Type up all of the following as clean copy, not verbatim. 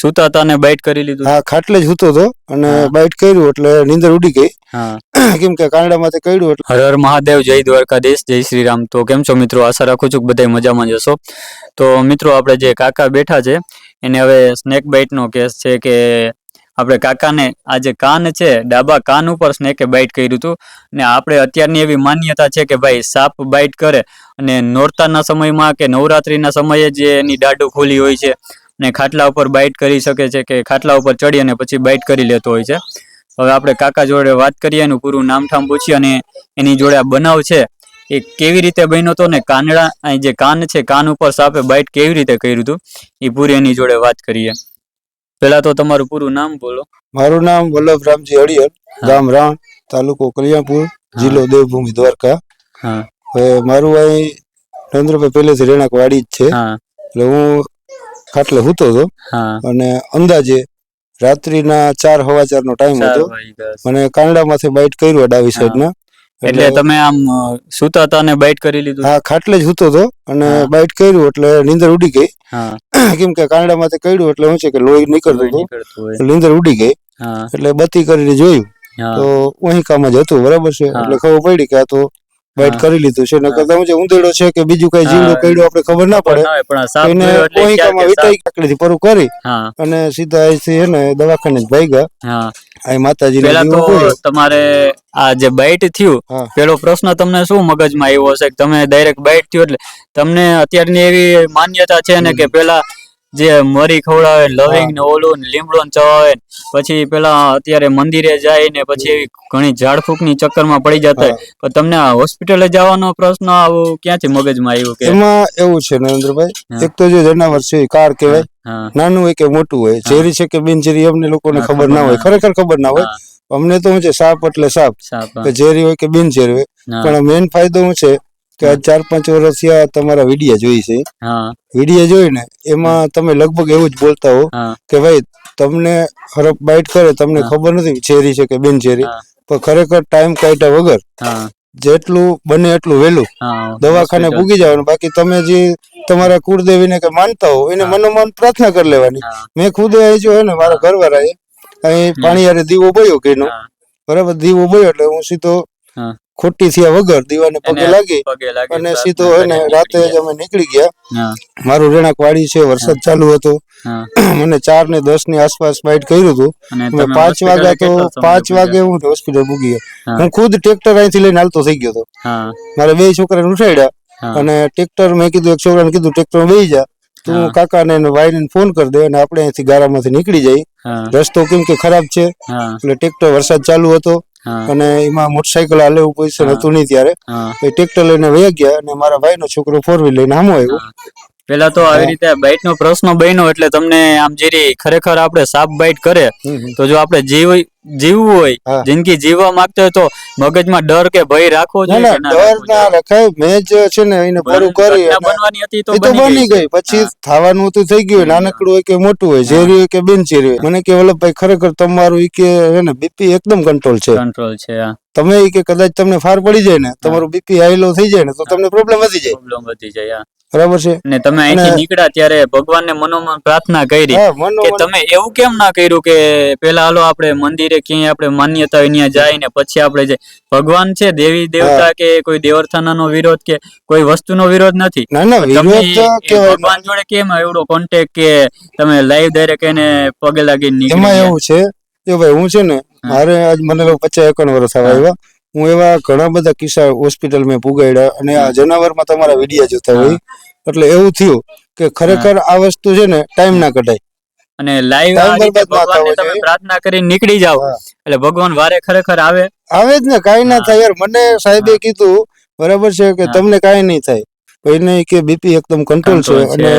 સુતા હતા અને બાઇટ કરી લીધું? હા, ખાટલે જ સૂતો હતો અને બાઇટ કર્યું એટલે નીંદર ઉડી ગઈ. કેમ કે કાંડામાંથી કર્યું એટલે. હર હર મહાદેવ, જય દ્વારકાધીશ, જય શ્રી રામ. તો કેમ છો મિત્રો? આશા રાખું છું કે બધા મજામાં જ હશો. તો મિત્રો આપણે જે કાકા બેઠા છે એને હવે સ્નેક બાઇટ નો કેસ છે કે આપણે કાકાને આ જે કાન છે ડાબા કાન ઉપર સ્નેકે બાઇટ કર્યું હતું ને આપણે અત્યારની એવી માન્યતા છે કે ભાઈ સાપ બાઇટ કરે અને નોરતાના સમયમાં કે નવરાત્રીના સમયે જે એની દાઢો ખોલી હોય છે ને ખાટલા ઉપર બાઇટ કરી શકે છે કે ખાટલા ઉપર ચડી અને પછી બાઇટ કરી લેતો હોય છે. હવે આપણે કાકા જોડે વાત કરીએ, એનું પૂરું નામઠામ પૂછીએ અને એની જોડે આ બનાવ છે એ કેવી રીતે બન્યો હતો ને કાનડા જે કાન છે કાન ઉપર સાપે બાઇટ કેવી રીતે કર્યું હતું એ પૂરી એની જોડે વાત કરીએ. પેલા તો તમારું પૂરું નામ બોલો. મારું નામ વલ્લભ રામજી હળિયર, ગામ રાણ, તાલુકો કલ્યાણપુર, જિલ્લો દેવભૂમિ દ્વારકા. હવે મારું અહીં નરેન્દ્રભાઈ પહેલેથી રેણાક વાડી જ છે. એટલે હું ખાટલે સૂતો હતો અને અંદાજે રાત્રિના 4:15 નો ટાઈમ હતો અને કાંડામાંથી બાઇટ કર્યું ડાબી સાઈડના. એટલે તમે આમ સૂતા હતા અને બાઇટ કરી લીધું? હા, ખાટલે જ સૂતો હતો અને બાઇટ કર્યું એટલે નીંદર ઉડી ગઈ. કેમ કે કાંડામાંથી કર્યું એટલે શું છે કે લોહી નીકળતું હતું, નીંદર ઉડી ગઈ. એટલે બત્તી કરીને જોયું તો વહીકામાં જ હતું. બરાબર છે. એટલે ખબર પડી કે આ તો બાઇટ કરી લીધું છે. નકર તો છે ઉંદેડો છે કે બીજું કઈ જીવડો કઈડો આપણે ખબર ના પડે. એને વહીકામાં વિટાઈ કાકડીથી પરું કરી અને સીધા અહીંથી હે ને દવાખાને જ ભાગ્યા. અહીં માતાજી પેલા તો તમારે આ જે બાઇટ થયું પેલો પ્રશ્ન તમને શું મગજમાં આવ્યો હશે કે તમે ડાયરેક્ટ બાઇટ થયું એટલે તમને અત્યારની એવી માન્યતા છે ને કે પેલા જે મરી ખવડાવે, લવિંગ ને ઓલું લીમડો ને ચવાવે, પછી પેલા અત્યારે મંદિરે જાય ને પછી એવી ઘણી ઝાડફૂંક ની ચક્કર માં પડી જતા હોય, પણ તમને હોસ્પિટલે જવાનો પ્રશ્ન આવું ક્યાંથી મગજમાં આવ્યું? કે એમાં એવું છે નરેન્દ્રભાઈ, એક તો જે જનાવર છે કાર કહેવાય, નાનું હોય કે મોટું હોય, ઝેરી છે કે બિનઝેરી અમને લોકોને ખબર ના હોય, ખરેખર ખબર ના હોય. અમને તો શું છે સાપ એટલે સાપ, કે ઝેરી હોય કે બિનઝેરી હોય. પણ મેઇન ફાયદો શું છે કે આ 4-5 વર્ષથી આ તમારા વિડીયો જોઈ છે. વિડીયો જોઈને એમાં તમે લગભગ એવું જ બોલતા હો કે ભાઈ તમને હરફ બાઇટ કરે તમને ખબર નથી ઝેરી છે કે બિનઝેરી, પણ ખરેખર ટાઈમ કાઢ્યા વગર જેટલું બને એટલું વહેલું દવાખાને પૂગી જવાનું. બાકી તમે જે તમારા કુળદેવીને કે માનતા હો એને મનોમન પ્રાર્થના કરી લેવાની. મેં ખુદ જો હે ને મારા ઘરવાળાએ અહીં પાણીયારે દીવો બોયો ઘીનો, બરાબર, દીવો બોયો એટલે હું સીધો ખોટી થયા વગર દીવાને પગે લાગી અને સીધો હે ને રાતે જ અમે નીકળી ગયા. મારું રેણાક વાડી છે, વરસાદ ચાલુ હતો, મને 4:10 ની આસપાસ બાઇટ કર્યું હતું. 5 વાગ્યા તો 5 વાગે હું હોસ્પિટલ પૂગી ગયો. હું ખુદ ટ્રેક્ટર અહીંથી લઈને હાલતો થઈ ગયો હતો. મારા 2 છોકરાને ઉઠાડ્યા અને ટ્રેક્ટર મેં કીધું એક છોકરાને કીધું ટ્રેક્ટર બેસી જા, તું કાકાને ભાઈને ફોન કરી દે અને આપણે અહીંથી ગારામાંથી નીકળી જઈએ. રસ્તો કેમ કે ખરાબ છે એટલે ટ્રેક્ટર, વરસાદ ચાલુ હતો અને એમાં મોટરસાયકલ હાલે એવું પોઝિશન હતું નહીં ત્યારે. ટ્રેક્ટર લઈને વહી ગયા અને મારા ભાઈનો છોકરો 4-wheel લઈને સામો આવ્યો. પેલા તો આવી રીતે બાઇટ નો પ્રશ્ન બન્યો એટલે તમને આમ જેરી ખરેખર આપણે સાપ બાઇટ કરે તો જો આપણે જીવવું હોય, જિંદગી જીવવા માંગતા હોય તો મગજમાં ડર કે ભય રાખવો જોઈએ? ડર ના રખાય. મેં જ છે ને એને પરું કરી બનવાની હતી તો બની ગઈ. પછી થવાનું હતું થઈ ગયું, નાનકડું હોય કે મોટું હોય, ઝેરી હોય કે બિનઝેરી હોય. મને કે વલ્લભભાઈ ખરેખર તમારું કે હે ને બીપી એકદમ કંટ્રોલ છે. તમે કે કદાચ તમને ફાર પડી જાય ને, તમારું બીપી હાઈ લો થઈ જાય ને તો તમને પ્રોબ્લેમ વધી જાય. બરાબર છે. ને તમે અહીંથી નીકળ્યા ત્યારે ભગવાનને મનોમન પ્રાર્થના કરી કે તમે એવું કેમ ના કર્યું કે પેલા હાલો આપણે મંદિરે ક્યાંય આપણે માન્યતા હોય ત્યાં જાય ને પછી આપણે જે ભગવાન છે, દેવી દેવતા કે કોઈ દેવસ્થાનનો વિરોધ કે કોઈ વસ્તુનો વિરોધ નથી. ભગવાન જોડે કેમ એવડો કોન્ટેક્ટ કે તમે લાઈવ ડાયરેક્ટ એને પગે લાગી નીકળી? એમાં એવું છે કે ભાઈ હું છે ને મારે આજ મને 50-51 વર્ષ આવ્યા. હું એવા ઘણા બધા કિસ્સા હોસ્પિટલ મેં પુગાડ્યા અને આ જનાવરમાં તમારા વિડીયો જોતા હોય એટલે એવું થયું કે ખરેખર આ વસ્તુ છે ને ટાઈમ ના કઢાય. અને લાઈવ ભગવાનને તમે પ્રાર્થના કરીને નીકળી જાવ એટલે ભગવાન વારે ખરેખર આવે જ ને. કાઈ ના થાય યાર. મને સાહેબે કીધું બરાબર છે કે તમને કાઈ નહીં થાય, એને કે બીપી એકદમ કંટ્રોલ છે અને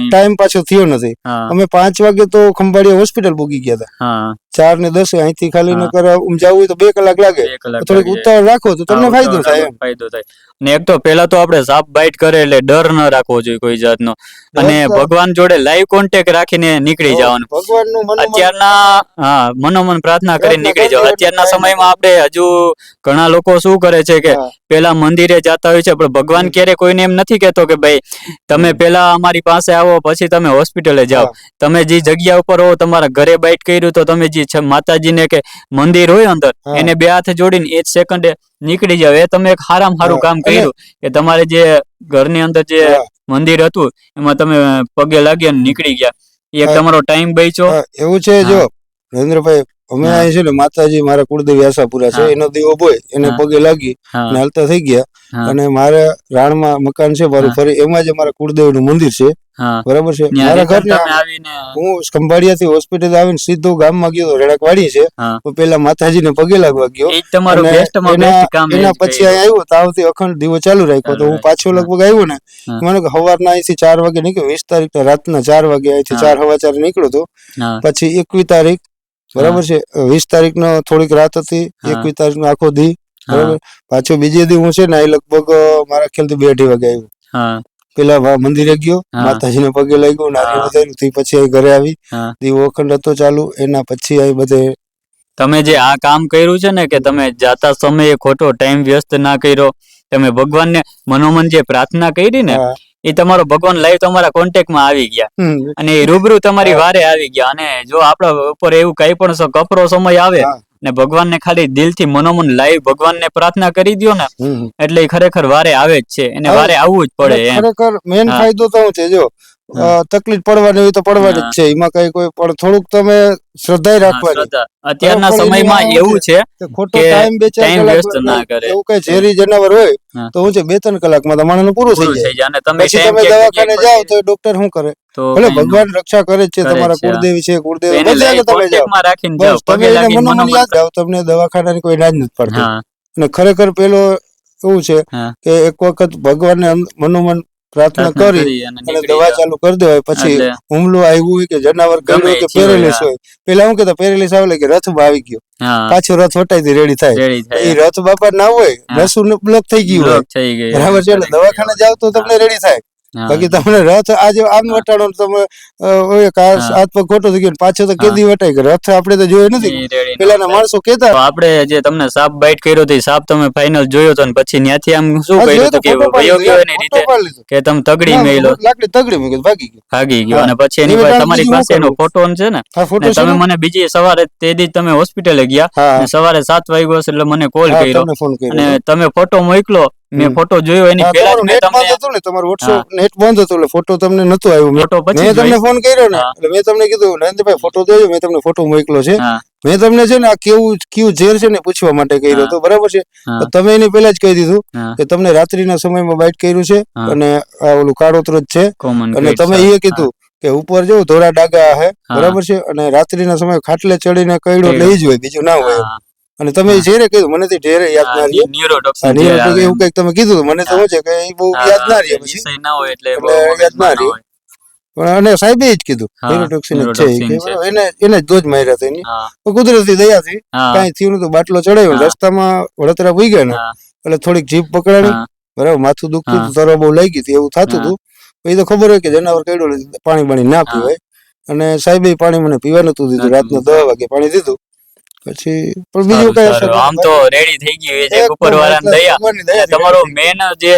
ટાઈમ પાછો થયો નથી. અમે 5 વાગે તો ખંભાળિયા હોસ્પિટલ પૂગી ગયા હતા. 4 ને 10 અહીંથી ખાલી ન કરે જવું હોય તો 2 કલાક લાગે. 2 કલાક થોડીક ઉતાવળ રાખો તો તમને ફાયદો થાય એમ. ફાયદો થાય. ને એક તો પેલા તો આપણે સાપ બાઈટ કરે એટલે ડર ન રાખવો જોઈએ કોઈ જાતનો, અને ભગવાન જોડે લાઈવ કોન્ટેક્ટ રાખીને નીકળી જવાનું. ભગવાનનું અત્યારના મનોમન પ્રાર્થના કરીને નીકળી જવાનું. અત્યારના સમયમાં આપણે હજુ ઘણા લોકો શું કરે છે કે પેલા મંદિરે જતા હોય છે, પણ ભગવાન ક્યારે કોઈને એમ નથી કહેતો કે ભાઈ તમે પેલા અમારી પાસે આવો પછી તમે હોસ્પિટલે જાઓ. તમે જે જગ્યા ઉપર હો, તમારા ઘરે બાઈટ કર્યું તો તમે જે માતાજીને કે મંદિર હોય અંદર એને 2 હાથ જોડીને એ જ સેકન્ડે નીકળી જાવ. એ તમે એક સારું કામ કર્યું કે તમારે જે ઘરની અંદર જે મંદિર હતું એમાં તમે પગે લાગી નીકળી ગયા. એક તમારો ટાઈમ બચ્યો. એવું છે. જો નરેન્દ્રભાઈ, અમે અહીં છે ને માતાજી મારા કુળદેવી આશાપુરા છે, એનો દીવો બોય એને પગે લાગી અને હાલતા થઈ ગયા. અને મારે રાણમાં મકાન છે મારું ફરી, એમાં જ મારા કુળદેવીનું મંદિર છે. બરાબર છે. મારા ઘરના હું ખંભાળિયાથી હોસ્પિટલ આવીને સીધો ગામમાં ગયો, રેડાકવાડી છે, તો પેલા માતાજીને પગે લાગવા ગયો. એના પછી અહીં આવ્યો, તાવથી અખંડ દીવો ચાલુ રાખ્યો. તો હું પાછો લગભગ આવ્યો ને, મને સવારના અહીંથી 4 વાગે નીકળ્યો. 20 તારીખ રાતના 4 વાગે અહીંથી 4:15 નીકળ્યો હતો. પછી 21 તારીખ બરાબર છે, 20 તારીખનો થોડીક રાત હતી, 21 તારીખનો આખો દી બરાબર. પાછો બીજે દી હું છે ને લગભગ મારા ખ્યાલથી 2-2:30 વાગે આવ્યો. પેલા મંદિરે ગયો, માતાજીને પગે લાગ્યો, નારિયેળ વધાર્યું, પછી અહીં ઘરે આવી, દીવો અખંડ હતો ચાલુ. એના પછી અહીં બધે તમે જે આ કામ કર્યું છે ને કે તમે જાતા સમયે ખોટો ટાઈમ વ્યસ્ત ના કર્યો, તમે ભગવાનને મનોમન જે પ્રાર્થના કરી ને એ તમારો ભગવાન લાઈવ તમારા કોન્ટેક્ટમાં આવી ગયા અને એ રૂબરૂ તમારી વારે આવી ગયા. અને જો આપણા ઉપર એવું કઈ પણ કપરો સમય આવે ને ભગવાનને ખાલી દિલથી મનોમન લાઈવ ભગવાનને પ્રાર્થના કરી દો ને, એટલે ખરેખર વારે આવે જ છે, એને વારે આવવું જ પડે. ખરેખર મેઇન ફાયદો તો છે, જો તકલીફ પડવાની હોય તો પડવાની જ છે, એમાં કઈ કોઈ પણ થોડુંક તમે શ્રદ્ધા રાખવાની. અત્યારના સમયમાં એવું છે ખોટો ટાઈમ 2-4 કલાક ના કરે. એવું કઈ ઝેરી જનાવર હોય તો હું છે 2-3 કલાકમાં તમારું પૂરું થઈ જાય. પછી તમે દવાખાને જાઓ તો ડોક્ટર શું કરે? ભલે ભગવાન રક્ષા કરે છે, તમારા કુળદેવી છે, કુળદેવી તમે જાઓ, તમે એને મનોમન યાદ રાખ, તમને દવાખાનાની કોઈ ના જ નથી પડતી. અને ખરેખર પેલો એવું છે કે એક વખત ભગવાનને મનોમન પ્રાર્થના કરી અને દવા ચાલુ કરી દેવાય. પછી હુમલો આવ્યું હોય કે જનાવર કર્યું કે પેરેલિસ હોય, પેલા હું કેતા પેરેલિસ આવે કે રથમાં આવી ગયો, પાછો રથ વટાઈ રેડી થાય. એ રથ બાપા ના હોય, રસું બ્લોક થઈ ગયું હોય બરાબર છે, એટલે દવાખાને જાવ તો તમને રેડી થાય. બાકી તમને રથ આજે આમ વટાડો, તમે હાથ પગ ખોટો થઈ ગયો, પાછો તો કેદી વટાઈ ગયો રથ આપણે તો જોયો નથી. પેલાના માણસો કેતા આપણે જે તમને સાપ બાઈટ કર્યો હતો, સાપ તમે ફાઇનલ જોયો હતો, પછી ત્યાંથી આમ શું કર્યું હતું કે વયો ગયો એની રીતે કે તમે તગડી મેલ્યો, લાકડી તગડી મેલ્યો, ભાગી ગયો. અને પછી એની પાસે તમારી પાસે એનો ફોટો છે ને, તમે મને બીજી સવારે તે દી તમે હોસ્પિટલે ગયા, સવારે 7 વાગ્યો એટલે મને કોલ કર્યો અને તમે ફોટો મોકલો. મેં ફોટો જોયો, એની પહેલા જ મેં તમને હતું ને તમારું WhatsApp નેટ બંધ હતું એટલે ફોટો તમને નતો આવ્યો. મેં તમને ફોન કર્યો ને એટલે મેં તમને કીધું નરેન્દ્રભાઈ ફોટો જોજો, મેં તમને ફોટો મોકલો છે. મેં તમને છે ને આ કેવું ઝેર છે ને પૂછવા માટે કર્યો હતો બરાબર છે. તમે એની પહેલા જ કહી દીધું કે તમને રાત્રિના સમયમાં બાઈટ કર્યું છે અને આ ઓલું કાળોતરો જ છે. અને તમે એ કીધું કે ઉપર જો ધોળા ડાગા હે બરાબર છે, અને રાત્રિના સમયે ખાટલે ચડીને કઈડો લઈ જ હોય, બીજું ના હોય. અને તમે ઝેરે કીધું, મને ઢેરે યાદ ના રહે. ન્યુરોટોક્સિન એવું કઈક તમે કીધું, મને તો છે કે એ બહુ યાદ ના રહે, પછી એટલે યાદ ના રહે. પણ અને સાહેબે જ કીધું ન્યુરોટોક્સિન છે, એને જ ડોઝ માર્યા હતા એની. કુદરતી દયાથી કઈ થયું નતું, બાટલો ચડાવ્યો, રસ્તામાં વડોદરા પૂઈ ગયા ને એટલે થોડીક જીભ પકડાણી બરાબર, માથું દુખતું હતું, તરવા બહુ લાગી હતી, એવું થતું હતું. પછી તો ખબર હોય કે જનાવર કઈડો પાણી બાણી ના પીવાય. અને સાહેબે પાણી મને પીવા નતું દીધું, રાતના 10 વાગે પાણી દીધું. પછી પણ બીજું કઈ આમ તો રેડી થઈ ગયું છે, ઉપરવાળાની દયા. તમારો મેન જે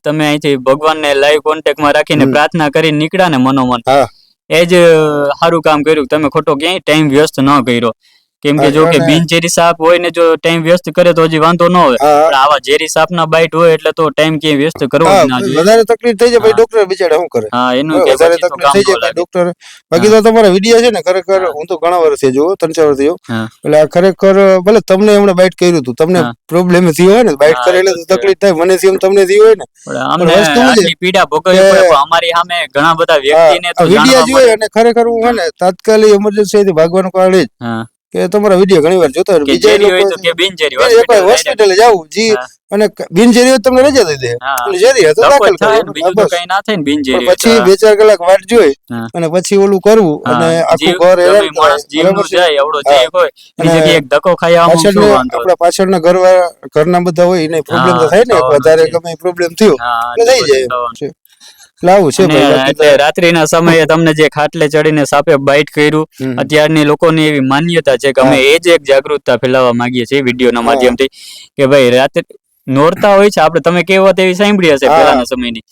તમે અહીંથી ભગવાનને લાઈવ કોન્ટેક્ટમાં રાખીને પ્રાર્થના કરીને નીકળ્યા ને મનોમન, એ જ સારું કામ કર્યું. તમે ખોટો ક્યાંય ટાઈમ વ્યસ્ત ન કર્યો. કેમ કે જો કે બિનઝેરી સાપ હોય ને જો ટાઈમ વ્યસ્ત કરે તો હજી વાંધો ન હોય, પણ આવા ઝેરી સાપ ના બાઈટ હોય એટલે તો ટાઈમ ક્યાંય વ્યસ્ત કરવો જ ના જોઈએ. વધારે તકલીફ થઈ જાય ભાઈ, ડોક્ટર બિચારા શું કરે? એનું વધારે તકલીફ થઈ જાય ડોક્ટર. બાકી તો તમારા વિડીયો છે ને ખરેખર હું તો ઘણા વર્ષથી જોઉં, 3-4 વર્ષથી જોઉં. એટલે આ ખરેખર ભલે તમને એમણે બાઈટ કર્યું હતું, તમને પ્રોબ્લેમ થયો હોય ને, બાઈટ કરે એટલે તકલીફ થાય, મને એમ તમને થયું હોય ને, વસ્તુ પીડા ભોગવવી પડે. પણ અમારી સામે ઘણા બધા વ્યક્તિને તો વિડીયો જોઈ અને ખરેખર હું હે ને તાત્કાલિક ઇમરજન્સી થી ભાગવાનું કારણે જ કે તમારા વિડીયો ઘણી વાર જોતા હોય કે બીજા ઝેરી હોય લોકો તો કે બિનઝેરી હોસ્પિટલે જવું જી અને બિનઝેરી હોય તો તમને રજા દઈ દે અને ઝેરી હોય તો દાખલ કરે બીજું તો કઈ ના થાય ને બિનઝેરી પછી 2-4 કલાક વાટ જોઈ અને પછી ઓલું કરવું અને આખું ઘર હેરાન માણસ જીવનું જાય એવડો જીવ હોય એની જગ્યાએ એક ધક્કો ખાઈ આમ શું વાંધો આપણા પાછળના ઘરના બધા હોય એને પ્રોબ્લેમ તો થાય ને વધારે ગમે પ્રોબ્લેમ થયો એટલે થઈ જાય લાવું છે એટલે રાત્રિના સમયે તમને જે ખાટલે ચડીને સાપે બાઇટ કર્યું અત્યારની લોકોની એવી માન્યતા છે કે અમે એ જ એક જાગૃતતા ફેલાવવા માંગીએ છીએ વિડીયોના માધ્યમથી કે ભાઈ રાત્રે નોરતા હોય છે આપણે તમે કહેવત એવી સાંભળી હશે પહેલાના સમયની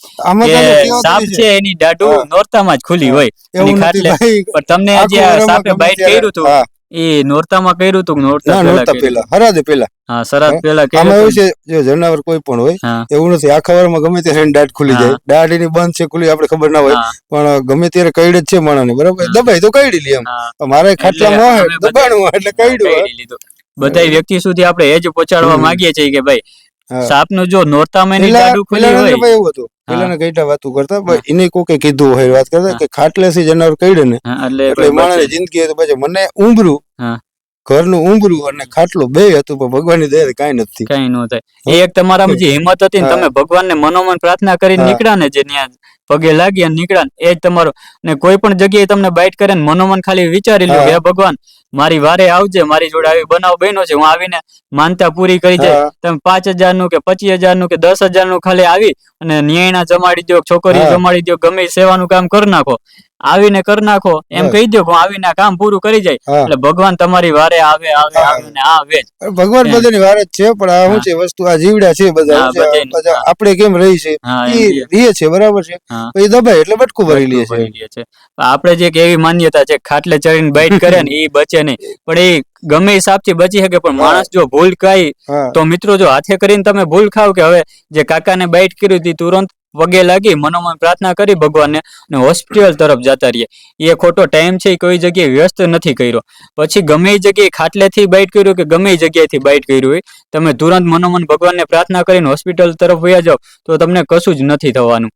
કે સાપ છે એની દાઢું નોરતામાં જ ખુલ્લી હોય એની ખાટલે પણ તમને જે સાપે બાઇટ કર્યું હતું એ નોરતામાં કર્યું હતું નોરતા પહેલા હરાદે પહેલા હા શરાદ પહેલા આમાં એવું છે જો જનાવર કોઈ પણ હોય એવું નથી આખા વારમાં ગમે ત્યારે દાઢ ખુલી જાય દાઢ એની બંધ છે ખુલી આપણે ખબર ના હોય પણ ગમે ત્યારે કઈડ જ છે માણસને બરાબર દબાઈ તો કઈડી લે એમ મારે ખાટલામાં હોય દબાણું એટલે કઈડું બધા વ્યક્તિ સુધી આપણે એ જ પહોંચાડવા માંગીએ છીએ કે ભાઈ સાપનું જો નોરતામાં એની દાઢું ખુલી હોય એવું હતું પેલાના કઈટા વાતો કરતા એને કોકે કીધું હોય વાત કરતા કે ખાટલેથી જનાવર કઈડે ને એટલે માણસની જિંદગી તો પછી મને ઊંઘરું ઘરનું ઊંઘરું અને ખાટલું બે હતું પણ ભગવાનની દયા કઈ નથી કઈ ન થાય એ એક તમારામાં જે હિંમત હતી ને તમે ભગવાનને મનોમન પ્રાર્થના કરીને નીકળ્યા ને જે ત્યાં પગે લાગી અને નીકળ્યા એ જ તમારો ને કોઈ પણ જગ્યાએ તમને બાઇટ કરે ને મનોમન ખાલી વિચારી લો કે ભગવાન મારી વારે આવજે મારી જોડે આવી બનાવ બન્યો છે હું આવીને માનતા પૂરી કરી જાય તમે 5,000 નું કે 25,000 નું કે 10,000 નું ખાલી આવી અને ન્યાયના જમાડી દો છોકરી જમાડી દો ગમે સેવાનું કામ કરી નાખો આવીને કરી નાખો એમ કહી દો આવીને કામ પૂરું કરી જાય એટલે ભગવાન તમારી વારે આવે ભગવાન બધાની વારે જ છે પણ આ શું છે વસ્તુ આ જીવડા છે બધા આપણે કેમ રહી છે એ રહે છે બરાબર છે એ દબાય એટલે બટકું ભરી લે છે આપણે જે એવી માન્યતા છે ખાટલે ચડીને બાઇટ કરે ને એ બચે નહીં પણ એ ગમે હિસાબથી બચી શકે પણ માણસ જો ભૂલ ખાય તો મિત્રો જો હાથે કરીને તમે ભૂલ ખાવ કે હવે જે કાકાને બાઇટ કર્યું હતી તુરંત પગે લાગી મનોમન પ્રાર્થના કરી ભગવાનને અને હોસ્પિટલ તરફ જતા રહીએ એ ખોટો ટાઈમ છે કોઈ જગ્યાએ વ્યસ્ત નથી કર્યો પછી ગમે એ જગ્યાએ ખાટલેથી બાઇટ કર્યું કે ગમે એ જગ્યાએથી બાઇટ કર્યું હોય તમે તુરંત મનોમન ભગવાનને પ્રાર્થના કરીને હોસ્પિટલ તરફ વયા જાઓ તો તમને કશું જ નથી થવાનું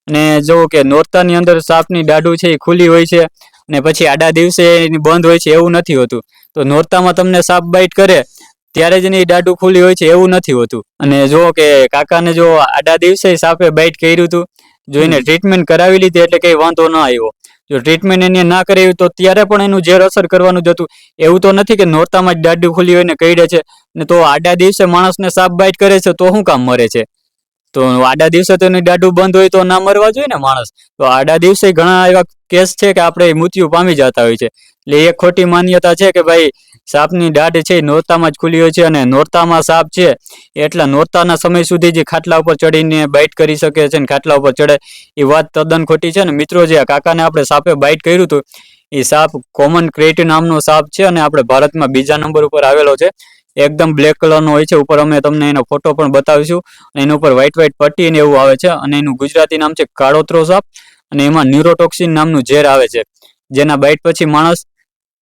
અને જો કે નોરતાની અંદર સાપની દાઢું છે એ ખુલ્લી હોય છે અને પછી આડા દિવસે એની બંધ હોય છે એવું નથી હોતું તો નોરતામાં તમને સાપ બાઇટ કરે ત્યારે જ એની દાઢું ખુલ્લી હોય છે એવું નથી હોતું અને જો કે કાકાને જો આડા દિવસે સાપે બાઇટ કર્યું હતું જો એને ટ્રીટમેન્ટ કરાવી લીધી એટલે કઈ વાંધો ન આવ્યો જો ટ્રીટમેન્ટ એને ના કરાવી તો ત્યારે પણ એનું ઝેર અસર કરવાનું જ હતું એવું તો નથી કે નોરતામાં જ દાઢું ખુલ્લી હોય ને કઈડે છે ને તો આડા દિવસે માણસને સાપ બાઇટ કરે છે તો શું કામ મરે છે તો આડા દિવસે તો એની દાઢું બંધ હોય તો ના મરવા જોઈએ ને માણસ તો આડા દિવસે ઘણા એવા કેસ છે કે આપણે મૃત્યુ પામી જતા હોય છે એટલે એ ખોટી માન્યતા છે કે ભાઈ સાપની દાઢ છે નોરતામાં જ ખુલ્લી હોય છે અને નોરતામાં સાપ છે એટલા નોરતાના સમય સુધી જે ખાટલા ઉપર ચડીને બાઇટ કરી શકે છે ને ખાટલા ઉપર ચડે એ વાત તદ્દન ખોટી છે ને મિત્રો જે કાકાને આપણે સાપે બાઇટ કર્યું હતું એ સાપ કોમન ક્રેટ નામનો સાપ છે અને આપણે ભારતમાં બીજા નંબર ઉપર આવેલો છે એકદમ બ્લેક કલરનો હોય છે ઉપર અમે તમને એનો ફોટો પણ બતાવીશું અને એના ઉપર વ્હાઈટ પટ્ટી ને એવું આવે છે અને એનું ગુજરાતી નામ છે કાળોતરો સાપ અને એમાં ન્યુરોટોક્સિન નામનું ઝેર આવે છે જેના બાઇટ પછી માણસ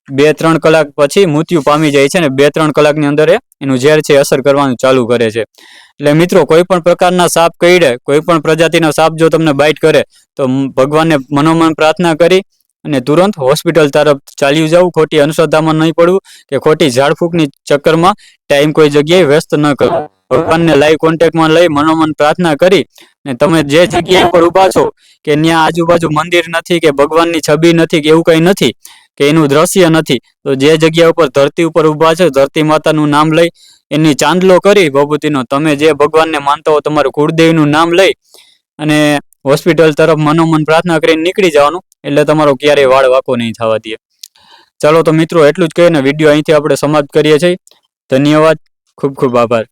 2-3 કલાક પછી મૃત્યુ પામી જાય છે અને 2-3 કલાકની અંદર એનું ઝેર છે અસર કરવાનું ચાલુ કરે છે એટલે મિત્રો કોઈ પણ પ્રકારના સાપ કઈડે કોઈ પણ પ્રજાતિનો સાપ જો તમને બાઇટ કરે તો ભગવાનને મનોમન પ્રાર્થના કરી અને તુરંત હોસ્પિટલ તરફ ચાલ્યું જવું ખોટી અંધશ્રદ્ધામાં નહીં પડવું કે ખોટી ઝાડફૂંકની ચક્કરમાં ટાઈમ કોઈ જગ્યાએ વ્યસ્ત ન કરવો ભગવાનને લાઈવ કોન્ટેક્ટમાં લઈ મનોમન પ્રાર્થના કરી ને તમે જે જગ્યા પર ઉભા છો કે ત્યાં આજુબાજુ મંદિર નથી કે ભગવાનની છબી નથી કે એવું કઈ નથી કે એનું દ્રશ્ય નથી તો જે જગ્યા ઉપર ધરતી ઉપર ઉભા છે ધરતી માતાનું નામ લઈ એની ચાંદલો કરી ભભૂતિનો તમે જે ભગવાનને માનતા હો તમારું કુળદેવીનું નામ લઈ અને હોસ્પિટલ તરફ મનોમન પ્રાર્થના કરીને નીકળી જવાનું એટલે તમારો ક્યારેય વાળ વાંકો નહીં થવા દે ચાલો તો મિત્રો એટલું જ કહીને વિડીયો અહીંથી આપણે સમાપ્ત કરીએ છીએ ધન્યવાદ ખૂબ ખૂબ આભાર